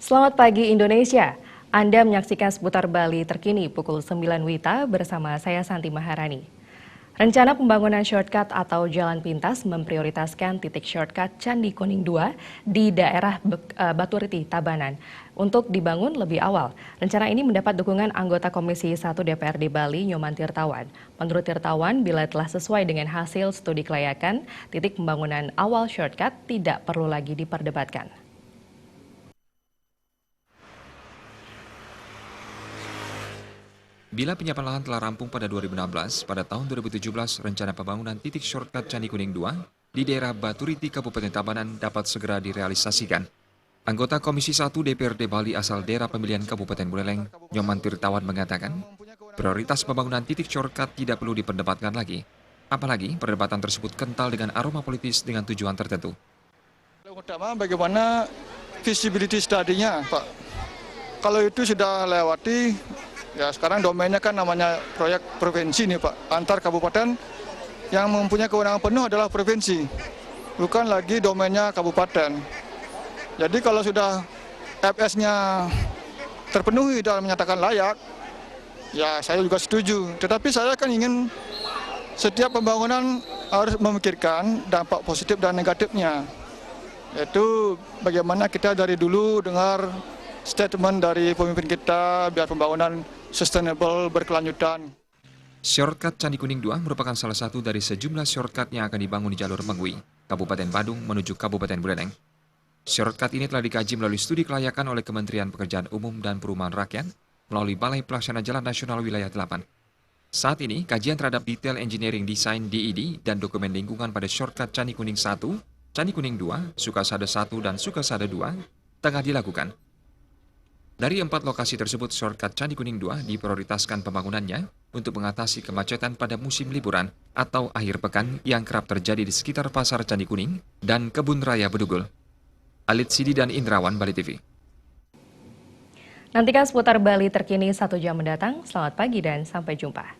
Selamat pagi Indonesia. Anda menyaksikan seputar Bali terkini pukul 9 WITA bersama saya Santi Maharani. Rencana pembangunan shortcut atau jalan pintas memprioritaskan titik shortcut Candi Kuning II di daerah Baturiti, Tabanan untuk dibangun lebih awal. Rencana ini mendapat dukungan anggota Komisi 1 DPRD Bali, Nyoman Tirtawan. Menurut Tirtawan, bila telah sesuai dengan hasil studi kelayakan, titik pembangunan awal shortcut tidak perlu lagi diperdebatkan. Bila penyiapan lahan telah rampung pada 2016, pada tahun 2017 rencana pembangunan titik shortcut Candi Kuning II di daerah Baturiti, Kabupaten Tabanan dapat segera direalisasikan. Anggota Komisi 1 DPRD Bali asal daerah pemilihan Kabupaten Buleleng, Nyoman Tirtawan mengatakan, prioritas pembangunan titik shortcut tidak perlu diperdebatkan lagi. Apalagi perdebatan tersebut kental dengan aroma politis dengan tujuan tertentu. Utama bagaimana visibility study-nya, Pak. Kalau itu sudah lewati, ya sekarang domainnya kan namanya proyek provinsi nih Pak. Antar kabupaten yang mempunyai kewenangan penuh adalah provinsi, bukan lagi domainnya kabupaten. Jadi kalau sudah FS-nya terpenuhi dan menyatakan layak, ya saya juga setuju. Tetapi saya kan ingin setiap pembangunan harus memikirkan dampak positif dan negatifnya. Yaitu bagaimana kita dari dulu dengar statement dari pemimpin kita biar pembangunan sustainable berkelanjutan. Shortcut Candi Kuning II merupakan salah satu dari sejumlah shortcut yang akan dibangun di jalur Mengwi, Kabupaten Badung menuju Kabupaten Buleleng. Shortcut ini telah dikaji melalui studi kelayakan oleh Kementerian Pekerjaan Umum dan Perumahan Rakyat melalui Balai Pelaksana Jalan Nasional Wilayah 8. Saat ini, kajian terhadap detail engineering design DED dan dokumen lingkungan pada shortcut Candi Kuning 1, Candi Kuning 2, Sukasada 1, dan Sukasada 2 tengah dilakukan. Dari 4 lokasi tersebut, shortcut Candi Kuning 2 diprioritaskan pembangunannya untuk mengatasi kemacetan pada musim liburan atau akhir pekan yang kerap terjadi di sekitar Pasar Candi Kuning dan Kebun Raya Bedugul. Alit Sidi dan Indrawan, Bali TV. Nantikan seputar Bali terkini 1 jam mendatang. Selamat pagi dan sampai jumpa.